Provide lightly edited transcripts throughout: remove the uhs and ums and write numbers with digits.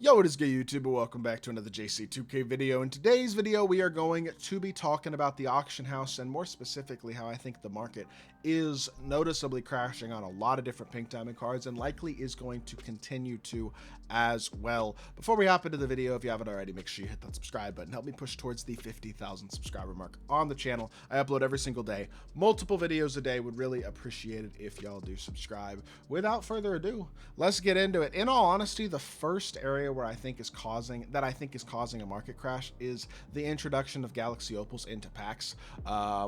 Yo, what is good, YouTube? Welcome back to another JC2K video. In today's video, we are going to be talking about the auction house and more specifically how I think the market is noticeably crashing on a lot of different pink diamond cards and likely is going to continue to as well. Before we hop into the video, if you haven't already, make sure you hit that subscribe button. Help me push towards the 50,000 subscriber mark on the channel. I upload every single day, multiple videos a day. Would really appreciate it if y'all do subscribe. Without further ado, let's get into it. In all honesty, the first area where I think is causing a market crash is the introduction of Galaxy Opals into packs.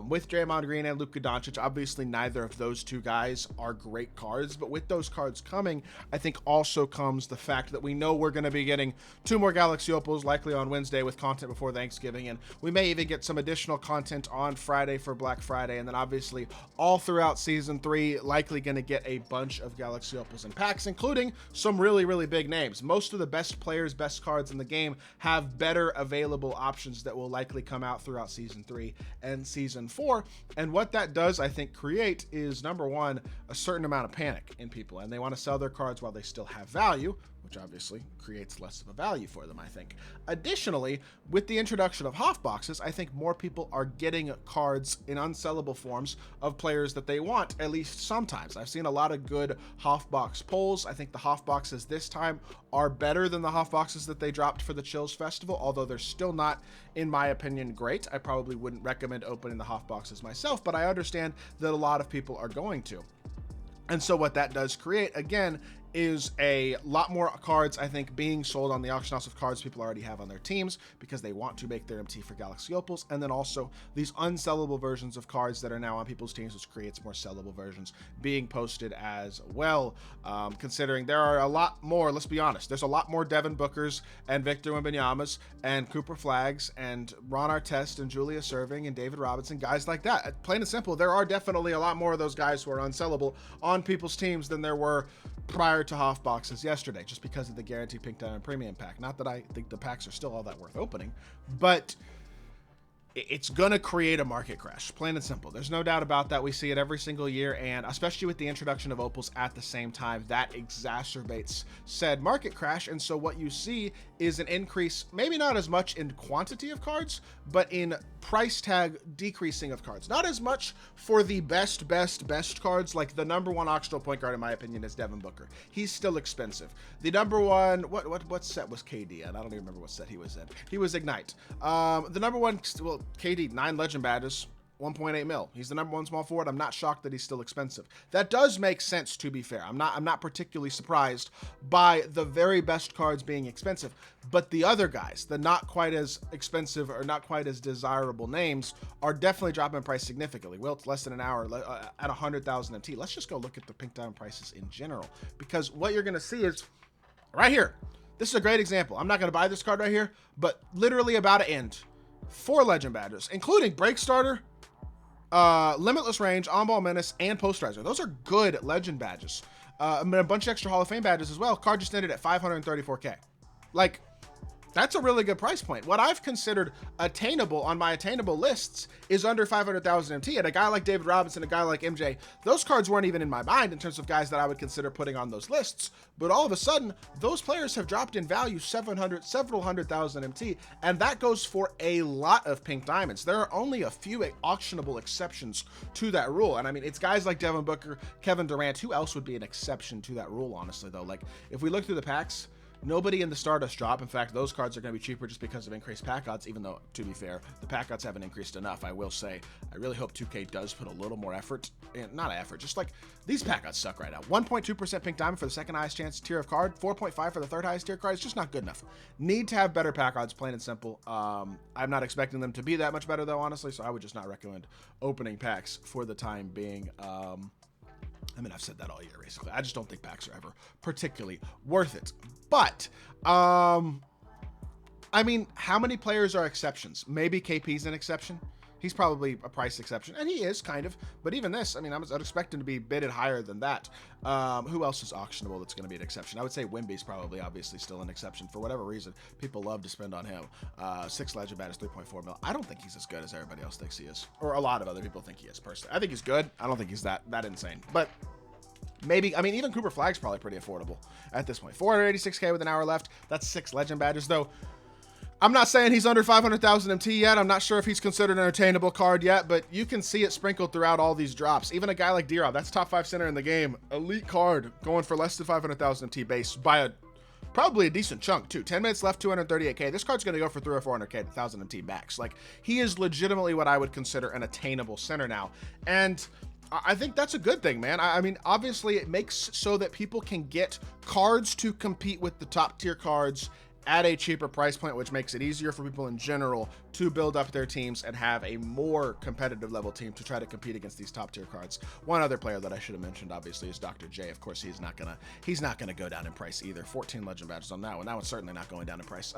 With Draymond Green and Luka Doncic, obviously neither of those two guys are great cards, but with those cards coming, I think also comes the fact that we know we're going to be getting two more Galaxy Opals likely on Wednesday with content before Thanksgiving, and we may even get some additional content on Friday for Black Friday, and then obviously all throughout Season 3 likely going to get a bunch of Galaxy Opals in packs, including some really big names. Most of the best players, best cards in the game have better available options that will likely come out throughout Season 3 and Season 4, and what that does, I think, create is, number one, a certain amount of panic in people, and they want to sell their cards while they still have value, which obviously creates less of a value for them, I think. Additionally, with the introduction of HOF boxes, I think more people are getting cards in unsellable forms of players that they want, at least sometimes. I've seen a lot of good HOF box polls. I think the HOF boxes this time are better than the HOF boxes that they dropped for the Chills Festival, although they're still not, in my opinion, great. I probably wouldn't recommend opening the HOF boxes myself, but I understand that a lot of people are going to. And so what that does create, again, is a lot more cards, I think, being sold on the auction house of cards people already have on their teams because they want to make their MT for Galaxy Opals, and then also these unsellable versions of cards that are now on people's teams, which creates more sellable versions being posted as well. Considering there are a lot more, let's be honest, there's a lot more Devin Bookers and Victor Wembanyama's and Cooper Flags and Ron Artest and Julius Erving and David Robinson, guys like that. Plain and simple, there are definitely a lot more of those guys who are unsellable on people's teams than there were prior to HOF boxes yesterday, just because of the guaranteed pink diamond premium pack. Not that I think the packs are still all that worth opening, but it's gonna create a market crash, plain and simple. There's no doubt about that. We see it every single year, and especially with the introduction of Opals at the same time, that exacerbates said market crash. And so what you see is an increase, maybe not as much in quantity of cards, but in price tag decreasing of cards. Not as much for the best cards, like the number one auctional point guard, in my opinion, is Devin Booker. He's still expensive. The number one, what set was KD at? I don't even remember what set he was in. He was Ignite. The number one, well, KD, 9 legend badges, 1.8 mil. He's the number one small forward. I'm not shocked that he's still expensive. That does make sense, to be fair. I'm not particularly surprised by the very best cards being expensive, but the other guys, the not quite as expensive or not quite as desirable names, are definitely dropping in price significantly. Well, it's less than an hour at 100,000 MT. Let's just go look at the pink diamond prices in general, because what you're going to see is right here. This is a great example. I'm not going to buy this card right here, but literally about to end. 4 legend badges, including Break Starter, Limitless Range, On-Ball Menace, and Posterizer. Those are good legend badges. A bunch of extra Hall of Fame badges as well. Card just ended at 534K. Like, that's a really good price point. What I've considered attainable on my attainable lists is under 500,000 MT. And a guy like David Robinson, a guy like MJ, those cards weren't even in my mind in terms of guys that I would consider putting on those lists. But all of a sudden, those players have dropped in value several hundred thousand MT. And that goes for a lot of pink diamonds. There are only a few auctionable exceptions to that rule. And I mean, it's guys like Devin Booker, Kevin Durant. Who else would be an exception to that rule, honestly, though? Like, if we look through the packs, nobody in the Stardust drop. In fact, those cards are going to be cheaper just because of increased pack odds, even though, to be fair, the pack odds haven't increased enough. I will say, I really hope 2K does put a little more effort, and not effort, just like these pack odds suck right now. 1.2% pink diamond for the second highest chance tier of card, 4.5 for the third highest tier card. It's just not good enough. Need to have better pack odds, plain and simple. I'm not expecting them to be that much better, though, honestly, so I would just not recommend opening packs for the time being. I mean, I've said that all year, basically. I just don't think packs are ever particularly worth it. But, I mean, how many players are exceptions? Maybe KP's an exception. He's probably a price exception, and he is, kind of. But even this, I mean, I'd expect him to be bidded higher than that. Who else is auctionable that's going to be an exception? I would say Wemby's probably, obviously, still an exception. For whatever reason, people love to spend on him. 6 legend badges, 3.4 mil. I don't think he's as good as everybody else thinks he is. Or a lot of other people think he is, personally. I think he's good. I don't think he's that insane. But Maybe, I mean, even Cooper Flag's probably pretty affordable at this point. 486K with an hour left. That's 6 legend badges, though. I'm not saying he's under 500,000 MT yet. I'm not sure if he's considered an attainable card yet, but you can see it sprinkled throughout all these drops. Even a guy like D-Rob, that's top 5 center in the game. Elite card going for less than 500,000 MT base by probably a decent chunk too. 10 minutes left, 238K. This card's going to go for 300 or 400K, 1,000 MT max. Like, he is legitimately what I would consider an attainable center now. And I think that's a good thing, man. I mean, obviously it makes so that people can get cards to compete with the top tier cards at a cheaper price point, which makes it easier for people in general to build up their teams and have a more competitive level team to try to compete against these top tier cards. One other player that I should have mentioned, obviously, is Dr. J. Of course, he's not gonna go down in price either. 14 legend badges on that one. That one's certainly not going down in price.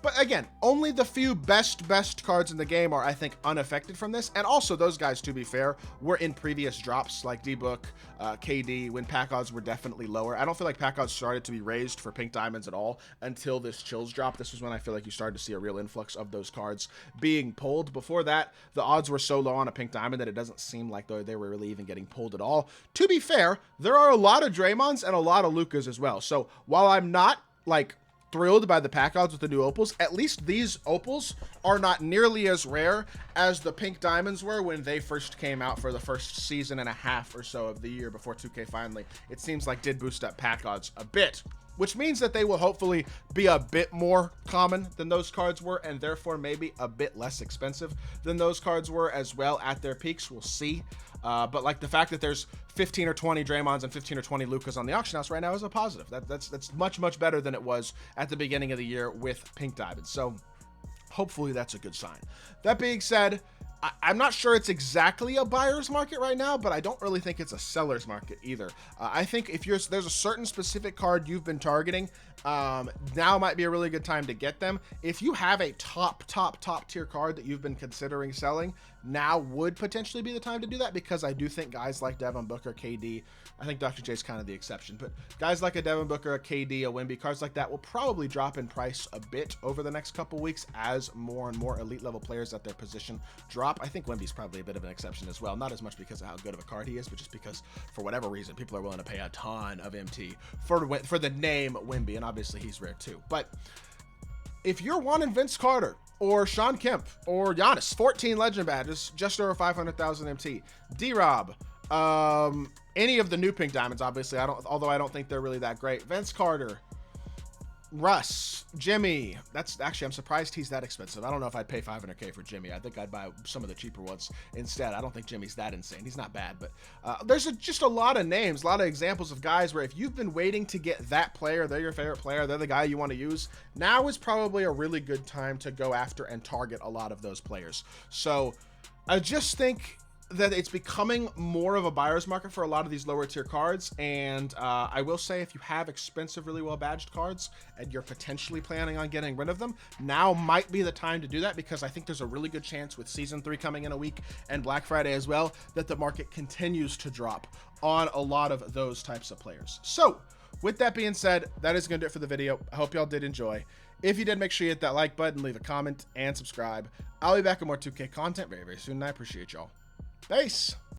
But again, only the few best cards in the game are, I think, unaffected from this. And also, those guys, to be fair, were in previous drops like D-Book, KD, when pack odds were definitely lower. I don't feel like pack odds started to be raised for pink diamonds at all until this Chills drop. This was when I feel like you started to see a real influx of those cards being pulled. Before that, the odds were so low on a pink diamond that it doesn't seem like they were really even getting pulled at all. To be fair, there are a lot of Draymonds and a lot of Lukas as well. So while I'm not like thrilled by the pack odds with the new opals, at least these opals are not nearly as rare as the pink diamonds were when they first came out for the first season and a half or so of the year before 2K finally, it seems like, did boost up pack odds a bit, which means that they will hopefully be a bit more common than those cards were, and therefore maybe a bit less expensive than those cards were as well at their peaks. We'll see. But like the fact that there's 15 or 20 Draymonds and 15 or 20 Lukas on the auction house right now is a positive. That's much better than it was at the beginning of the year with pink diamonds. So hopefully that's a good sign. That being said, I'm not sure it's exactly a buyer's market right now, but I don't really think it's a seller's market either. I think if there's a certain specific card you've been targeting, now might be a really good time to get them. If you have a top tier card that you've been considering selling, now would potentially be the time to do that, because I do think guys like Devin Booker, KD, I think Dr. J is kind of the exception, but guys like a Devin Booker, a KD, a Wemby, cards like that will probably drop in price a bit over the next couple weeks as more and more elite level players at their position drop. I think Wemby's probably a bit of an exception as well, not as much because of how good of a card he is, but just because for whatever reason people are willing to pay a ton of MT for the name Wemby, and obviously he's rare too. But if you're wanting Vince Carter or Sean Kemp or Giannis, 14 legend badges, just over 500,000 MT, D-Rob, any of the new pink diamonds, obviously, although I don't think they're really that great. Vince Carter, Russ, Jimmy. That's actually, I'm surprised he's that expensive. I don't know if I'd pay 500K for Jimmy. I think I'd buy some of the cheaper ones instead. I don't think Jimmy's that insane. He's not bad, but there's just a lot of names, a lot of examples of guys where if you've been waiting to get that player, they're your favorite player, they're the guy you want to use, now is probably a really good time to go after and target a lot of those players. So I just think that it's becoming more of a buyer's market for a lot of these lower tier cards. And I will say, if you have expensive, really well badged cards and you're potentially planning on getting rid of them, now might be the time to do that, because I think there's a really good chance with season 3 coming in a week and Black Friday as well, that the market continues to drop on a lot of those types of players. So with that being said, that is going to do it for the video. I hope y'all did enjoy. If you did, make sure you hit that like button, leave a comment, and subscribe. I'll be back with more 2K content very soon, and I appreciate y'all. Peace.